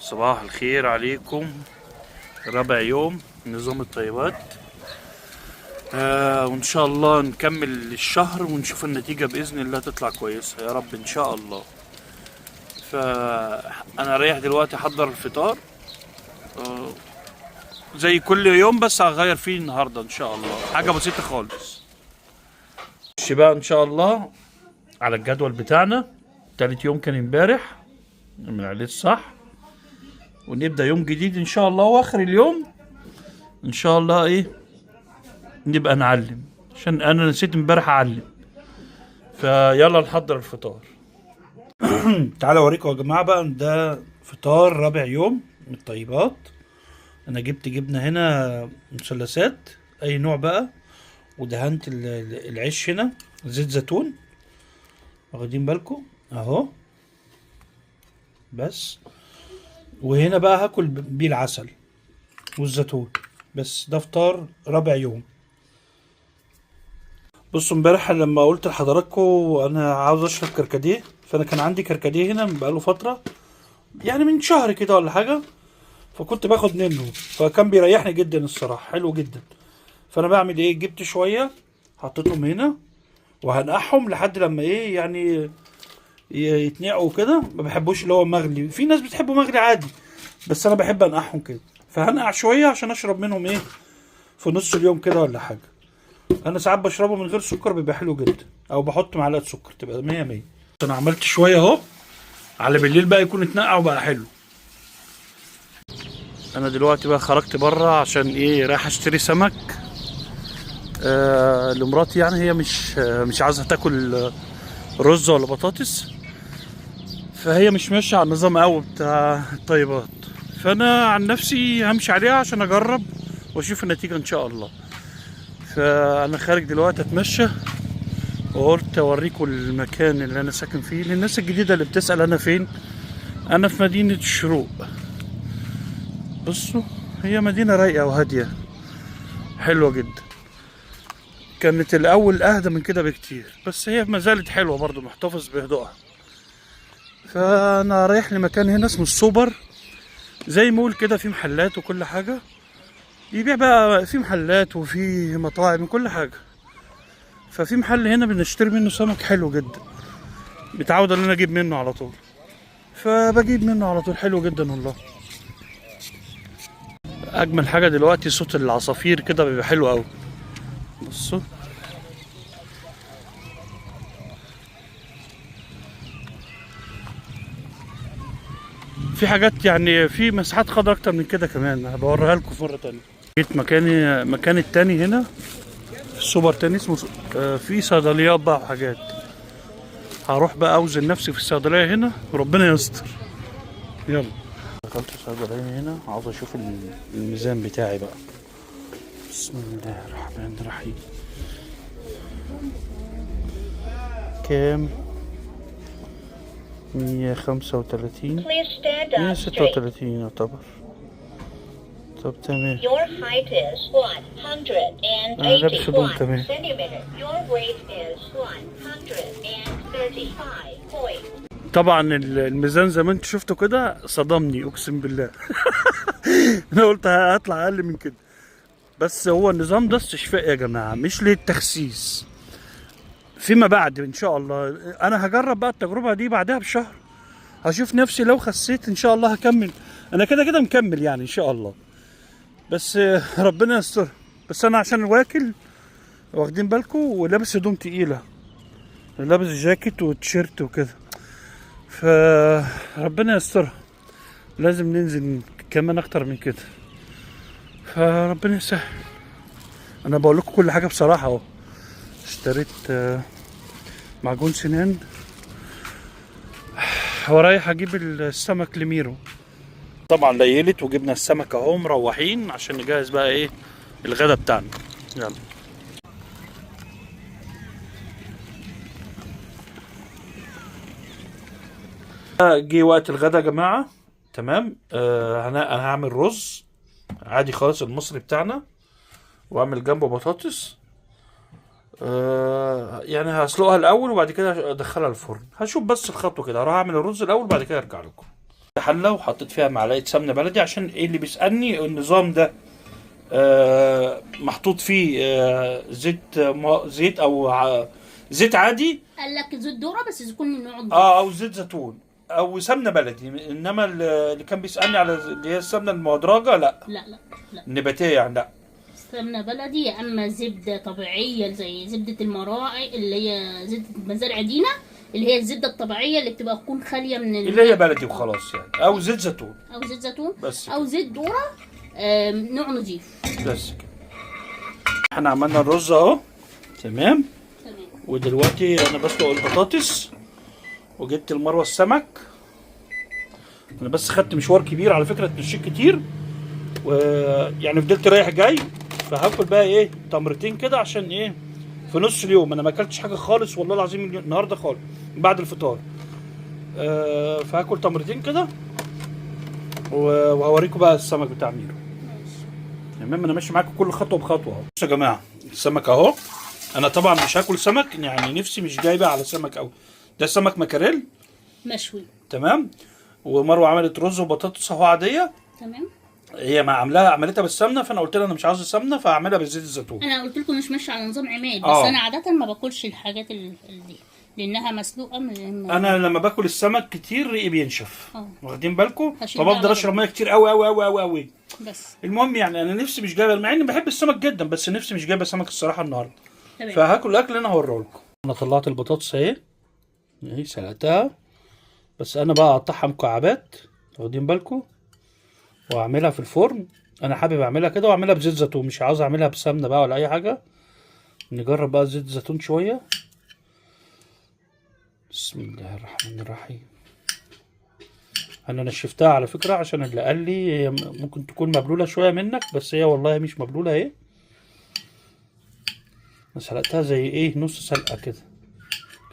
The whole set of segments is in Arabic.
صباح الخير عليكم. رابع يوم نظام الطيبات. وان شاء الله نكمل الشهر ونشوف النتيجة بإذن الله تطلع كويسة يا رب ان شاء الله. فانا رايح دلوقتي احضر الفطار زي كل يوم، بس هغير فيه النهاردة ان شاء الله، حاجة بسيطة خالص. ماشي بقى ان شاء الله على الجدول بتاعنا. تالت يوم كان امبارح من عليه الصح، ونبدأ يوم جديد ان شاء الله، واخر اليوم ان شاء الله نبقى نعلم، عشان انا نسيت امبارح اعلم. فيلا نحضر الفطار. تعالوا اوريكم يا جماعه بقى، ده فطار رابع يوم من الطيبات. انا جبت جبنه هنا مثلثات اي نوع بقى، ودهنت العيش هنا زيت زيتون، واخدين بالكم اهو بس. وهنا بقى هاكل بيه العسل والزيتون بس. ده فطار رابع يوم. بصوا امبارح لما قلت لحضراتكم انا عاوز اشرب كركديه، فانا كان عندي كركديه هنا بقاله فتره، يعني من شهر كده ولا حاجه، فكنت باخد منه، فكان بيريحني جدا الصراحه، حلو جدا. فانا بعمل جبت شويه حطيتهم هنا وهنقعهم لحد لما يعني يتنقعوا كده. ما بحبوش اللي هو مغلي، في ناس بتحبه مغلي عادي، بس انا بحب انقعهم كده. فهنقع شويه عشان اشرب منهم في نص اليوم كده ولا حاجه. انا ساعات بشربه من غير سكر، بيبقى حلو جدا، او بحط معلقه سكر تبقى 100 100. انا عملت شويه اهو، على بالليل بقى يكون اتنقع وبقى حلو. انا دلوقتي بقى خرجت بره عشان رايح اشتري سمك لمراتي. يعني هي مش عايزه تاكل رز ولا بطاطس، فهي مش ماشيه على النظام قوي بتاع الطيبات. فانا عن نفسي همشي عليها عشان اجرب واشوف النتيجه ان شاء الله. فانا خارج دلوقتي اتمشى، وقلت اوريكم المكان اللي انا ساكن فيه للناس الجديده اللي بتسال انا فين. انا في مدينه الشروق. بصوا هي مدينه رايقه وهاديه حلوه جدا. كانت الاول اهدى من كده بكتير، بس هي ما زالت حلوه برضو، محتفظ بهدوءها. فانا رايح لمكان هنا اسمه السوبر، زي مول كده، في محلات وكل حاجه، يبيع بقى في محلات وفي مطاعم وكل حاجه. ففي محل هنا بنشتري منه سمك حلو جدا، متعود ان انا اجيب منه على طول، فبجيب منه على طول، حلو جدا والله. اجمل حاجه دلوقتي صوت العصافير كده بيبقى حلو قوي. بصوا في حاجات، يعني في مساحات خضراء اكتر من كده كمان، هبوريها لكم مره تانية. جيت مكان التاني هنا في السوبر تاني اسمه في صيدليات بقى وحاجات. هروح بقى اوزن نفسي في الصيدليه هنا وربنا يستر. يلا دخلت الصيدليه هنا، عاوز اشوف الميزان بتاعي بقى. بسم الله الرحمن الرحيم. كام؟ 135 136 يعتبر. طب تمام. انا لابس هدوم تمام. طبعا الميزان زي ما انت شفتوا كده صدمني اقسم بالله. انا قلت هطلع اقل من كده، بس هو النظام ده استشفاء يا جماعه، مش للتخسيس. فيما بعد ان شاء الله انا هجرب بقى التجربه دي بعدها بشهر، هشوف نفسي لو خسيت ان شاء الله هكمل. انا كده كده مكمل يعني ان شاء الله، بس ربنا يستر. بس انا عشان واكل، واخدين بالكم، ولابس هدوم تقيله، لابس جاكيت وتيشيرت وكده، فربنا يستر. لازم ننزل كمان اكتر من كده، فربنا يسهل. انا بقول لكم كل حاجه بصراحه اهو. اشتريت معجون سنان، ورايح اجيب السمك لميرو. طبعا ليلت وجبنا السمك اهو، مروحين عشان نجهز بقى الغدا بتاعنا. يلا جه وقت الغدا يا جماعه. تمام. انا هعمل رز عادي خالص المصري بتاعنا، واعمل جنبه بطاطس. يعني هسلقها الاول وبعد كده ادخلها الفرن. هشوف بس الخطوه كده، هروح اعمل الرز الاول وبعد كده ارجع لكم. حله وحطيت فيها معلقه سمنه بلدي، عشان ايه اللي بيسالني النظام ده محطوط فيه زيت او زيت عادي. قال لك زيت ذره بس يكون نوع نضيف. او زيت زيتون او سمنه بلدي. انما اللي كان بيسالني على اللي هي السمنه المهدرجه لا لا لا لا، النباتيه يعني لا. سمنه بلدي يا اما زبده طبيعيه زي زبده المراعي اللي هي زبده مزارع دينا، اللي هي الزبده الطبيعيه اللي بتبقى تكون خاليه من اللي هي بلدي وخلاص يعني، او زيت زيتون او زيت زيتون بس او زيت ذره نوع نضيف بس كده. احنا عملنا الرز اهو تمام. تمام. ودلوقتي انا بسلق البطاطس وجبت المروه السمك. انا بس خدت مشوار كبير على فكره، اتمشيت كتير ويعني فضلت رايح جاي، فهاكل بقى ايه تمرتين كده عشان ايه في نص اليوم. انا ما اكلتش حاجه خالص والله العظيم النهارده خالص بعد الفطار. فهاكل تمرتين كده وهوريكم بقى السمك بتاع ميرو. تمام. انا ماشي معاكم كل خطوه بخطوه اهو. بصوا يا جماعه السمك اهو. انا طبعا مش هاكل سمك، يعني نفسي مش جايبه على سمك قوي. ده سمك مكاريل مشوي. تمام. ومروه عملت رز وبطاطس اهو عاديه. تمام. هي ما عملتها بالسمنه، فانا قلت لها انا مش عاوز السمنه فهعملها بزيت الزيتون. انا قلت لكم مش ماشي على نظام عماد، بس انا عاده ما باكلش الحاجات دي لانها مسلوقه انا لما باكل السمك كتير ريقي بينشف. واخدين بالكم؟ هشيل فبفضل اشرب ميه كتير قوي قوي قوي قوي قوي. بس المهم يعني انا نفسي مش جايبه، مع اني بحب السمك جدا، بس نفسي مش جايبه سمك الصراحه النهارده. تمام. فهاكل الاكل اللي انا هوريه لكم. انا طلعت البطاطس اهي سلقتها، بس انا بقى اقطعها مكعبات واخدين بالكم، واعملها في الفرن. انا حابب اعملها كده واعملها بزيت زيتون، مش عاوز اعملها بسمنه بقى ولا اي حاجه. نجرب بقى زيت زيتون شويه. بسم الله الرحمن الرحيم. انا نشفتها على فكره عشان اللي قال لي هي ممكن تكون مبلوله شويه منك، بس هي والله مش مبلوله اهي. انا سلقتها زي ايه نص سلقه كده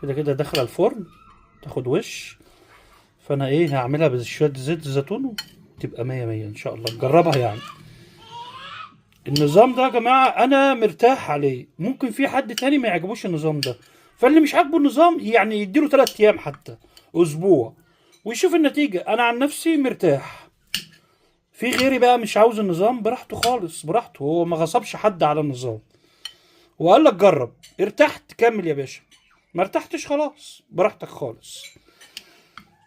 كده كده داخله الفرن تاخد وش. فانا ايه هعملها بشويه زيت زيتون وتبقى مية مية ان شاء الله. نجربها يعني. النظام ده يا جماعه انا مرتاح عليه. ممكن في حد تاني ما يعجبوش النظام ده، فاللي مش عاجبه النظام يعني يديله 3 ايام حتى اسبوع ويشوف النتيجه. انا عن نفسي مرتاح. في غيري بقى مش عاوز النظام، براحته خالص براحته. هو ما غصبش حد على النظام وقال لك جرب. ارتحت كمل يا باشا، ما ارتحتش خلاص براحتك خالص.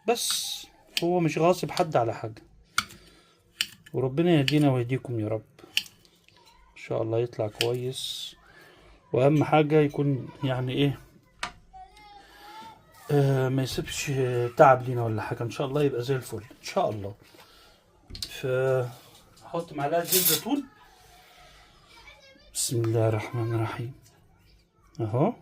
بس هو مش غاصب حد على حاجه. وربنا يهدينا ويهديكم يا رب. ان شاء الله يطلع كويس، واهم حاجه يكون يعني ايه ما يسيبش تعب لينا ولا حاجه. ان شاء الله يبقى زي الفل ان شاء الله. فحط معلقه زيت زيتون. بسم الله الرحمن الرحيم اهو.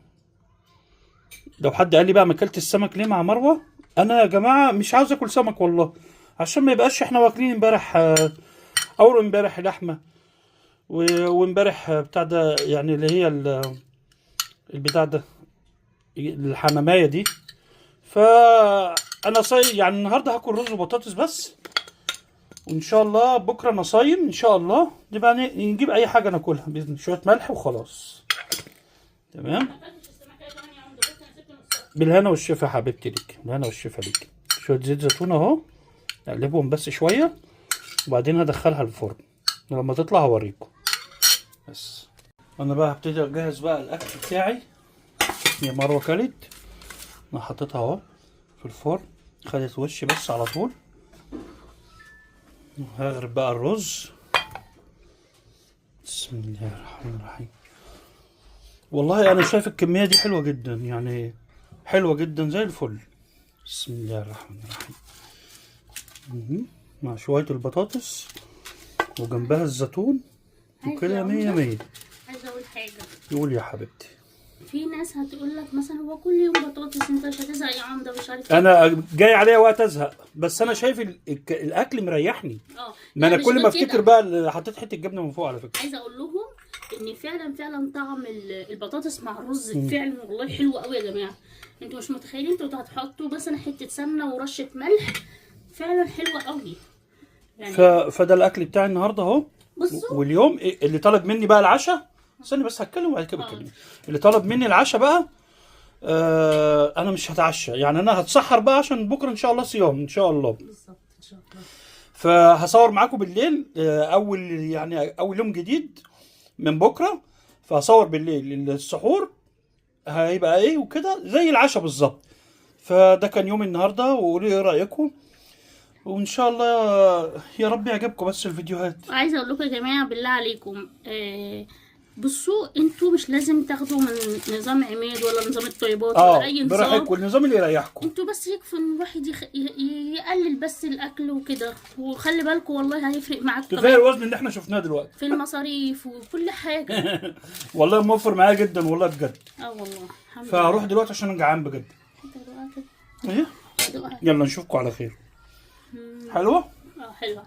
لو حد قال لي بقى ما اكلت السمك ليه مع مروه، انا يا جماعه مش عاوز اكل سمك والله، عشان ما يبقاش احنا واكلين امبارح اول امبارح لحمه وامبارح بتاع ده يعني اللي هي البتاع ده الحمامايه دي. فانا صايم يعني النهارده هاكل رز وبطاطس بس، وان شاء الله بكره انا صايم ان شاء الله. نبقى نجيب اي حاجه ناكلها باذن شويه ملح وخلاص. تمام. بالهنا والشفا يا حبيبتي ليك، بالهنا والشفا ليك. شويه زيت زيتون اهو نقلبهم بس شويه وبعدين هدخلها الفرن. لما تطلع هوريكم. بس انا بقى هبتدي اجهز بقى الاكل بتاعي. يا مروه كلت، انا حطيتها اهو في الفرن خدت وش بس على طول. هغرف بقى الرز. بسم الله الرحمن الرحيم. والله انا شايف الكميه دي حلوه جدا، يعني حلوه جدا زي الفل. بسم الله الرحمن الرحيم. مع شويه البطاطس وجنبها الزيتون وكده مية مية. عايزه اقول حاجه. قول يا حبيبتي. في ناس هتقول لك مثلا هو كل يوم بطاطس انت مش هتزهق يا عم ده مش عارف انا جاي عليا وقت ازهق، بس انا شايف الاكل مريحني. ما انا كل ما افتكر بقى حطيت حته جبنه من فوق على فكره. عايزه اقول لهم ان فعلا طعم البطاطس مع الرز فعلا والله حلو قوي يا جماعه. انتوا مش متخيلين، انتوا هتحطوا مثلا حته سمنه ورشه ملح فعلا حلوه قوي يعني. فده الاكل بتاعي النهارده اهو. واليوم اللي طلب مني بقى العشاء، استني بس هتكلم وبعد كده بتكلم. اللي طلب مني العشاء بقى انا مش هتعشى يعني، انا هتسحر بقى عشان بكره ان شاء الله صيام ان شاء الله. بالظبط ان شاء الله. فهصور معاكم بالليل اول يوم جديد من بكره، فهصور بالليل السحور هيبقى ايه وكده زي العشاء بالظبط. فده كان يوم النهارده، وقولوا لي ايه رايكم، وان شاء الله يا رب يعجبكم بس الفيديوهات. عايزه اقول لكم يا جماعه بالله عليكم، بصوا انتوا مش لازم تاخدوا من نظام عماد ولا نظام الطيبات ولا اي نظام، براحتكم النظام اللي يريحكم. انتوا بس يكفي ان الواحد يقلل بس الاكل وكده، وخلي بالكم والله هيفرق معاكم كفايه الوزن اللي احنا شفناه دلوقتي في المصاريف وكل حاجه. والله موفر معايا جدا والله بجد. والله الحمد لله. فهروح دلوقتي عشان انا جعان بجد. ايه يلا نشوفكم على خير. حلوه. حلوه.